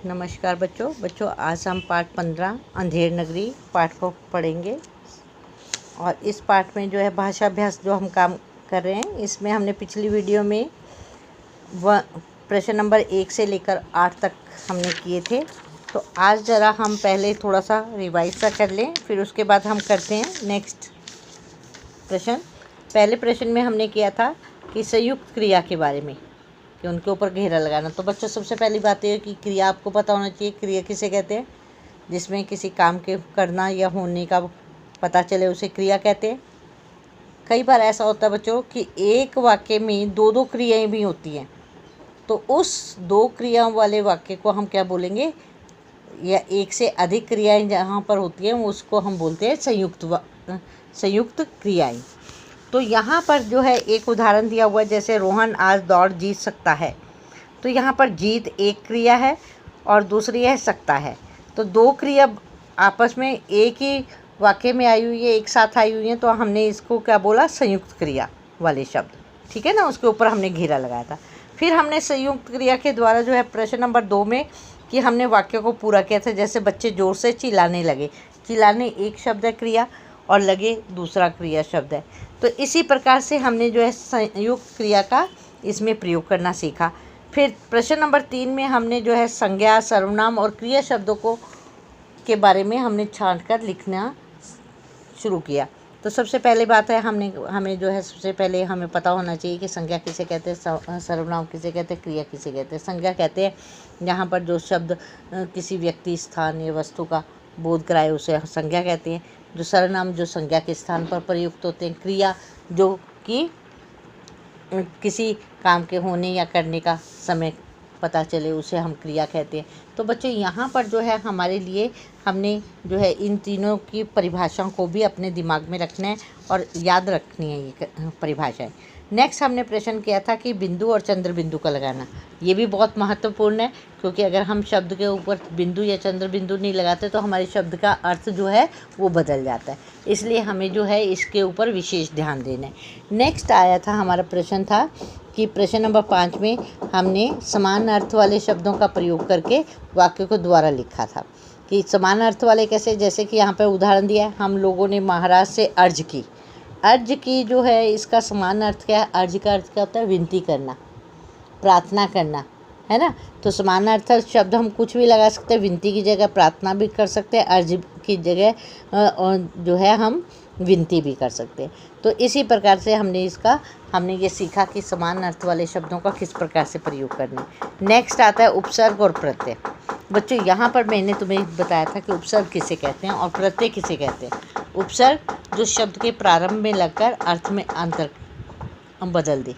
नमस्कार बच्चों आज हम पाठ 15 अंधेर नगरी पाठ को पढ़ेंगे। और इस पाठ में जो है भाषा अभ्यास जो हम काम कर रहे हैं, इसमें हमने पिछली वीडियो में प्रश्न नंबर 1 से लेकर 8 तक हमने किए थे। तो आज ज़रा हम पहले थोड़ा सा रिवाइज सा कर लें, फिर उसके बाद हम करते हैं नेक्स्ट प्रश्न। पहले प्रश्न में हमने किया था कि संयुक्त क्रिया के बारे में, कि उनके ऊपर घेरा लगाना। तो बच्चों सबसे पहली बात है कि क्रिया आपको पता होना चाहिए। क्रिया किसे कहते हैं? जिसमें किसी काम के करना या होने का पता चले उसे क्रिया कहते हैं। कई बार ऐसा होता है बच्चों कि एक वाक्य में दो दो क्रियाएं भी होती हैं, तो उस दो क्रियाओं वाले वाक्य को हम क्या बोलेंगे, या एक से अधिक क्रियाएं जहाँ पर होती हैं उसको हम बोलते हैं संयुक्त क्रियाएं। तो यहाँ पर जो है एक उदाहरण दिया हुआ है, जैसे रोहन आज दौड़ जीत सकता है। तो यहाँ पर जीत एक क्रिया है और दूसरी है सकता है। तो दो क्रिया आपस में एक ही वाक्य में आई हुई है, एक साथ आई हुई है, तो हमने इसको क्या बोला, संयुक्त क्रिया वाले शब्द। ठीक है ना, उसके ऊपर हमने घेरा लगाया था। फिर हमने संयुक्त क्रिया के द्वारा जो है प्रश्न नंबर 2 में कि हमने वाक्य को पूरा किया था। जैसे बच्चे ज़ोर से चिल्लाने लगे, चिल्लाने एक शब्द है क्रिया और लगे दूसरा क्रिया शब्द है। तो इसी प्रकार से हमने जो है संयुक्त क्रिया का इसमें प्रयोग करना सीखा। फिर प्रश्न नंबर 3 में हमने जो है संज्ञा, सर्वनाम और क्रिया शब्दों को के बारे में हमने छांटकर लिखना शुरू किया। तो सबसे पहले बात है हमें जो है सबसे पहले हमें पता होना चाहिए कि संज्ञा किसे कहते हैं, सर्वनाम किसे कहते हैं, क्रिया किसे कहते हैं। संज्ञा कहते हैं जहाँ पर जो शब्द किसी व्यक्ति, स्थान या वस्तु का बोध कराए उसे संज्ञा कहते हैं। जो सर्वनाम जो संज्ञा के स्थान पर प्रयुक्त होते हैं। क्रिया जो कि किसी काम के होने या करने का समय पता चले उसे हम क्रिया कहते हैं। तो बच्चों यहाँ पर जो है हमारे लिए हमने जो है इन तीनों की परिभाषाओं को भी अपने दिमाग में रखना है और याद रखनी है ये परिभाषाएं। नेक्स्ट हमने प्रश्न किया था कि बिंदु और चंद्र बिंदु का लगाना। ये भी बहुत महत्वपूर्ण है, क्योंकि अगर हम शब्द के ऊपर बिंदु या चंद्र बिंदु नहीं लगाते तो हमारे शब्द का अर्थ जो है वो बदल जाता है। इसलिए हमें जो है इसके ऊपर विशेष ध्यान देना है। नेक्स्ट आया था हमारा प्रश्न था कि प्रश्न नंबर 5 में हमने समान अर्थ वाले शब्दों का प्रयोग करके वाक्य को द्वारा लिखा था। कि समान अर्थ वाले कैसे, जैसे कि यहाँ पर उदाहरण दिया है, हम लोगों ने महाराज से अर्ज की। अर्ज की जो है इसका समान अर्थ क्या है? अर्ज का अर्थ क्या होता है? विनती करना, प्रार्थना करना, है ना। तो समान अर्थ शब्द हम कुछ भी लगा सकते हैं। विनती की जगह प्रार्थना भी कर सकते हैं, अर्ज की जगह जो है हम विनती भी कर सकते हैं। तो इसी प्रकार से हमने ये सीखा कि समान अर्थ वाले शब्दों का किस प्रकार से प्रयोग करना है। नेक्स्ट आता है उपसर्ग और प्रत्यय। बच्चों यहाँ पर मैंने तुम्हें बताया था कि उपसर्ग किसे कहते हैं और प्रत्यय किसे कहते हैं। उपसर्ग जो शब्द के प्रारंभ में लगकर अर्थ में अंतर बदल दे,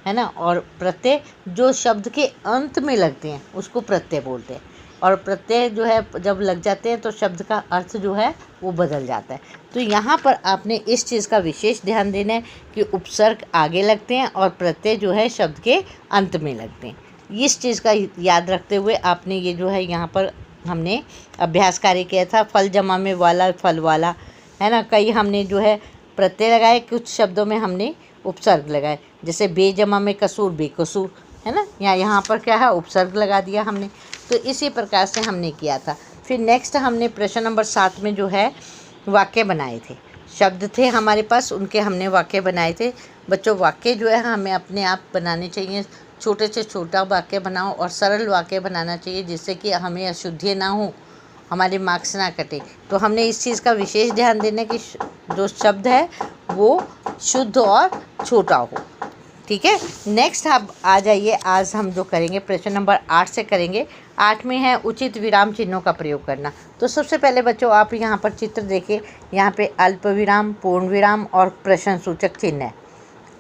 है ना। और प्रत्यय जो शब्द के अंत में लगते हैं उसको प्रत्यय बोलते हैं। और प्रत्यय जो है जब लग जाते हैं तो शब्द का अर्थ जो है वो बदल जाता है। तो यहाँ पर आपने इस चीज़ का विशेष ध्यान देना है कि उपसर्ग आगे लगते हैं और प्रत्यय जो है शब्द के अंत में लगते हैं। इस चीज़ का याद रखते हुए आपने ये जो है यहाँ पर हमने अभ्यास कार्य किया था। फल जमा में वाला, फल वाला, है ना। कई हमने जो है प्रत्यय लगाए, कुछ शब्दों में हमने उपसर्ग लगाए। जैसे बेजमा में कसूर, बेकसूर, है ना। यहाँ पर क्या है, उपसर्ग लगा दिया हमने। तो इसी प्रकार से हमने किया था। फिर नेक्स्ट हमने प्रश्न नंबर 7 में जो है वाक्य बनाए थे। शब्द थे हमारे पास, उनके हमने वाक्य बनाए थे। बच्चों वाक्य जो है हमें अपने आप बनाने चाहिए। छोटे से छोटा वाक्य बनाओ और सरल वाक्य बनाना चाहिए, जिससे कि हमें अशुद्धि ना हो, हमारे मार्क्स ना कटे। तो हमने इस चीज़ का विशेष ध्यान देना कि जो शब्द है वो शुद्ध और छोटा हो। ठीक है। नेक्स्ट आप आ जाइए, आज हम जो करेंगे प्रश्न नंबर 8 से करेंगे। 8 में है उचित विराम चिन्हों का प्रयोग करना। तो सबसे पहले बच्चों आप यहाँ पर चित्र देखिए, यहाँ पे अल्प विराम, पूर्ण विराम और प्रश्न सूचक चिन्ह है।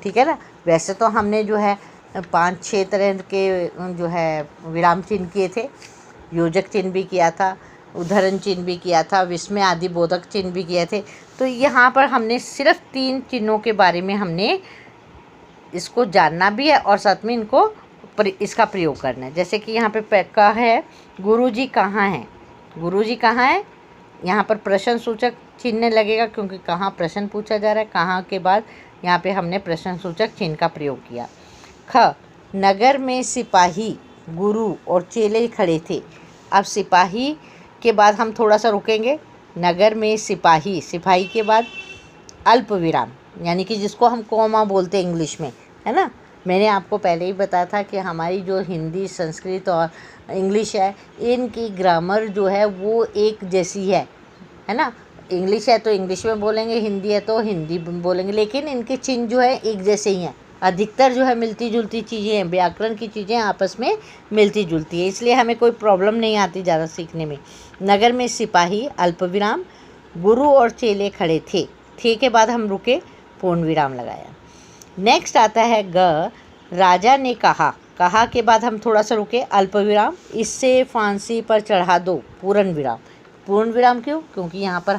ठीक है ना। वैसे तो हमने जो है 5-6 तरह के जो है विराम चिन्ह किए थे। योजक चिन्ह भी किया था, उद्धरण चिन्ह भी किया था, विस्मय आदि बोधक चिन्ह भी किए थे। तो यहाँ पर हमने सिर्फ 3 चिन्हों के बारे में हमने इसको जानना भी है और साथ में इसका प्रयोग करना है। जैसे कि यहाँ पे का है गुरुजी कहाँ हैं। गुरुजी कहाँ है, यहाँ पर प्रश्न सूचक चिन्ह लगेगा, क्योंकि कहाँ प्रश्न पूछा जा रहा है। कहाँ के बाद यहाँ पे हमने प्रश्न सूचक चिन्ह का प्रयोग किया। ख, नगर में सिपाही, गुरु और चेले खड़े थे। अब सिपाही के बाद हम थोड़ा सा रुकेंगे। नगर में सिपाही, सिपाही के बाद अल्प विराम, यानी कि जिसको हम कॉमा बोलते हैं इंग्लिश में, है ना। मैंने आपको पहले ही बताया था कि हमारी जो हिंदी, संस्कृत और इंग्लिश है, इनकी ग्रामर जो है वो एक जैसी है ना। इंग्लिश है तो इंग्लिश में बोलेंगे, हिंदी है तो हिंदी में बोलेंगे, लेकिन इनके चिन्ह जो है एक जैसे ही हैं। अधिकतर जो है मिलती जुलती चीज़ें हैं, व्याकरण की चीज़ें आपस में मिलती जुलती है, इसलिए हमें कोई प्रॉब्लम नहीं आती ज़्यादा सीखने में। नगर में सिपाही अल्प विराम, गुरु और चेले खड़े थे, थे के बाद हम रुके, पूर्ण विराम लगाया। नेक्स्ट आता है ग, राजा ने कहा, कहा के बाद हम थोड़ा सा रुके, अल्प विराम, इससे फांसी पर चढ़ा दो, पूर्ण विराम। पूर्ण विराम क्यों? क्योंकि यहाँ पर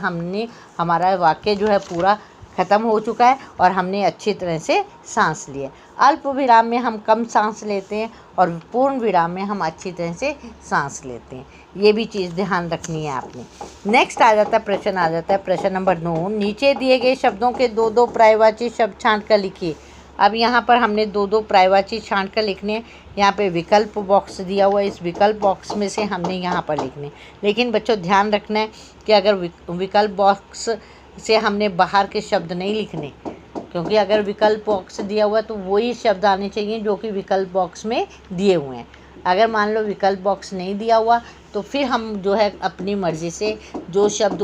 हमारा वाक्य जो है पूरा ख़त्म हो चुका है और हमने अच्छी तरह से सांस लिए। अल्प विराम में हम कम सांस लेते हैं और पूर्ण विराम में हम अच्छी तरह से सांस लेते हैं, ये भी चीज़ ध्यान रखनी है आपने। नेक्स्ट आ जाता है प्रश्न, आ जाता है प्रश्न नंबर 9। नीचे दिए गए शब्दों के 2-2 पर्यायवाची शब्द छांट कर लिखिए। अब यहाँ पर हमने 2-2 पर्यायवाची छांट कर लिखने हैं। यहाँ पे विकल्प बॉक्स दिया हुआ है, इस विकल्प बॉक्स में से हमने यहाँ पर लिखने। लेकिन बच्चों ध्यान रखना है कि अगर विकल्प बॉक्स से हमने बाहर के शब्द नहीं लिखने, क्योंकि अगर विकल्प बॉक्स दिया हुआ है तो वही शब्द आने चाहिए जो कि विकल्प बॉक्स में दिए हुए हैं। अगर मान लो विकल्प बॉक्स नहीं दिया हुआ तो फिर हम जो है अपनी मर्ज़ी से जो शब्द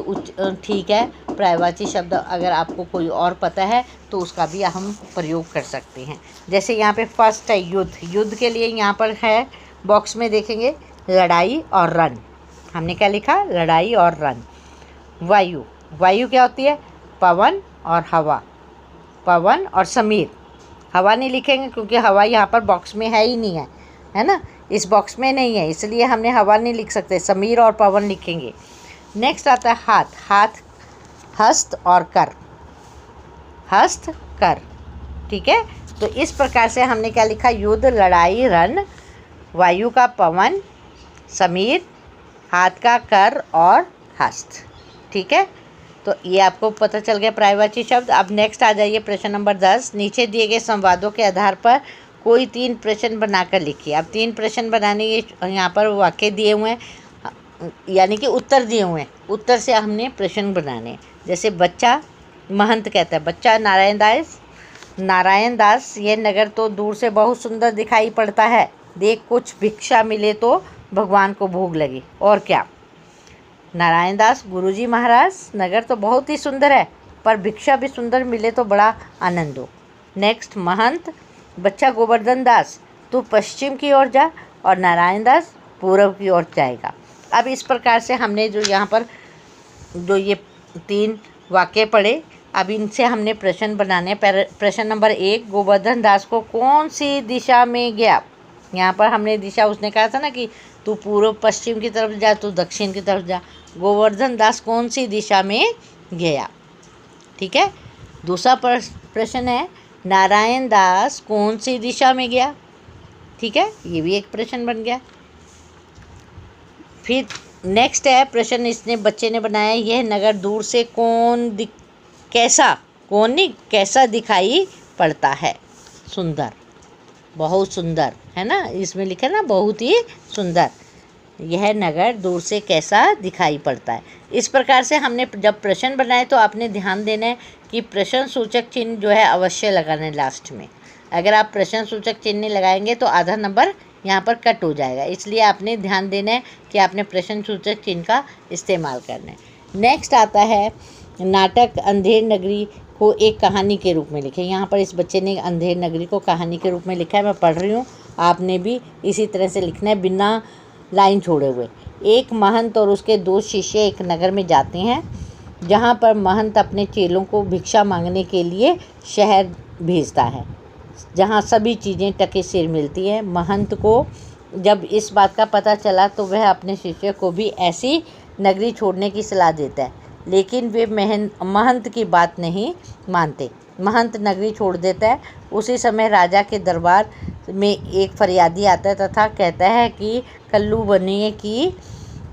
ठीक है, पर्यायवाची शब्द अगर आपको कोई और पता है तो उसका भी हम प्रयोग कर सकते हैं। जैसे यहाँ पे फर्स्ट है युद्ध, युद्ध के लिए यहाँ पर है बॉक्स में देखेंगे लड़ाई और रण, हमने क्या लिखा? लड़ाई और रण। वायु, वायु क्या होती है? पवन और हवा, पवन और समीर। हवा नहीं लिखेंगे क्योंकि हवा यहाँ पर बॉक्स में है ही नहीं है ना, इस बॉक्स में नहीं है, इसलिए हमने हवा नहीं लिख सकते, समीर और पवन लिखेंगे। नेक्स्ट आता है हाथ, हाथ हस्त और कर, हस्त कर, ठीक है। तो इस प्रकार से हमने क्या लिखा? युद्ध, लड़ाई, रण, वायु का पवन, समीर, हाथ का कर और हस्त, ठीक है। तो ये आपको पता चल गया पर्यायवाची शब्द। अब नेक्स्ट आ जाइए प्रश्न नंबर 10। नीचे दिए गए संवादों के आधार पर कोई 3 प्रश्न बनाकर लिखिए। अब 3 प्रश्न बनाने के यहाँ पर वाक्य दिए हुए हैं, यानी कि उत्तर दिए हुए हैं, उत्तर से हमने प्रश्न बनाने। जैसे बच्चा, महंत कहता है, बच्चा नारायण दास, नारायण दास ये नगर तो दूर से बहुत सुंदर दिखाई पड़ता है, देख कुछ भिक्षा मिले तो भगवान को भूख लगी। और क्या? नारायण दास, गुरुजी महाराज नगर तो बहुत ही सुंदर है, पर भिक्षा भी सुंदर मिले तो बड़ा आनंद हो। नेक्स्ट महंत, बच्चा गोवर्धन दास तू पश्चिम की ओर जा और नारायण दास पूर्व की ओर जाएगा। अब इस प्रकार से हमने जो यहाँ पर जो ये 3 वाक्य पढ़े, अब इनसे हमने प्रश्न बनाने। प्रश्न नंबर 1, गोवर्धन दास को कौन सी दिशा में गया? यहाँ पर हमने दिशा, उसने कहा था ना कि तू पूर्व पश्चिम की तरफ जा, तू दक्षिण की तरफ जा। गोवर्धन दास कौन सी दिशा में गया, ठीक है। दूसरा प्रश्न है नारायण दास कौन सी दिशा में गया, ठीक है, ये भी एक प्रश्न बन गया। फिर नेक्स्ट है प्रश्न, इसने बच्चे ने बनाया, यह नगर दूर से कैसा दिखाई पड़ता है? सुंदर, बहुत सुंदर, है ना, इसमें लिखा है ना बहुत ही सुंदर। यह नगर दूर से कैसा दिखाई पड़ता है। इस प्रकार से हमने जब प्रश्न बनाए तो आपने ध्यान देना है कि प्रश्न सूचक चिन्ह जो है अवश्य लगाना है लास्ट में। अगर आप प्रश्न सूचक चिन्ह नहीं लगाएंगे तो आधा नंबर यहाँ पर कट हो जाएगा, इसलिए आपने ध्यान देना है कि आपने प्रश्न सूचक चिन्ह का इस्तेमाल करना है। नेक्स्ट आता है नाटक अंधेर नगरी को एक कहानी के रूप में लिखे। यहाँ पर इस बच्चे ने अंधेर नगरी को कहानी के रूप में लिखा है, मैं पढ़ रही हूँ, आपने भी इसी तरह से लिखना है बिना लाइन छोड़े हुए। एक महंत और उसके 2 शिष्य एक नगर में जाते हैं, जहाँ पर महंत अपने चेलों को भिक्षा मांगने के लिए शहर भेजता है, जहाँ सभी चीज़ें टके सिर मिलती हैं। महंत को जब इस बात का पता चला तो वह अपने शिष्य को भी ऐसी नगरी छोड़ने की सलाह देता है, लेकिन वे महंत की बात नहीं मानते। महंत नगरी छोड़ देता है। उसी समय राजा के दरबार में एक फरियादी आता है तथा कहता है कि कल्लू बनिए की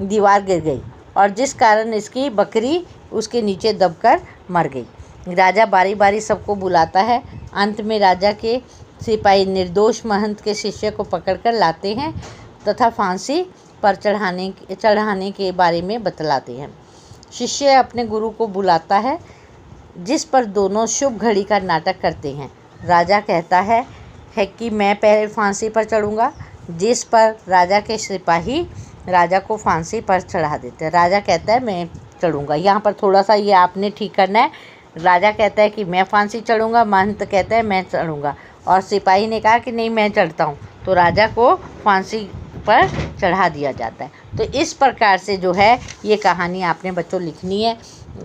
दीवार गिर गई और जिस कारण इसकी बकरी उसके नीचे दबकर मर गई। राजा बारी बारी सबको बुलाता है। अंत में राजा के सिपाही निर्दोष महंत के शिष्य को पकड़कर लाते हैं तथा फांसी पर चढ़ाने के बारे में बतलाते हैं। शिष्य अपने गुरु को बुलाता है, जिस पर दोनों शुभ घड़ी का नाटक करते हैं। राजा कहता है कि मैं पहले फांसी पर चढ़ूँगा, जिस पर राजा के सिपाही राजा को फांसी पर चढ़ा देते हैं। राजा कहता है मैं चढ़ूँगा। यहाँ पर थोड़ा सा ये आपने ठीक करना है। राजा कहता है कि मैं फांसी चढ़ूँगा, महंत कहता है मैं चढ़ूँगा, और सिपाही ने कहा कि नहीं मैं चढ़ता हूँ, तो राजा को फांसी पर चढ़ा दिया जाता है। तो इस प्रकार से जो है ये कहानी आपने बच्चों लिखनी है,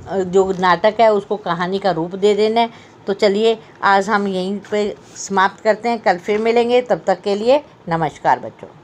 जो नाटक है उसको कहानी का रूप दे देना है। तो चलिए आज हम यहीं पे समाप्त करते हैं, कल फिर मिलेंगे, तब तक के लिए नमस्कार बच्चों।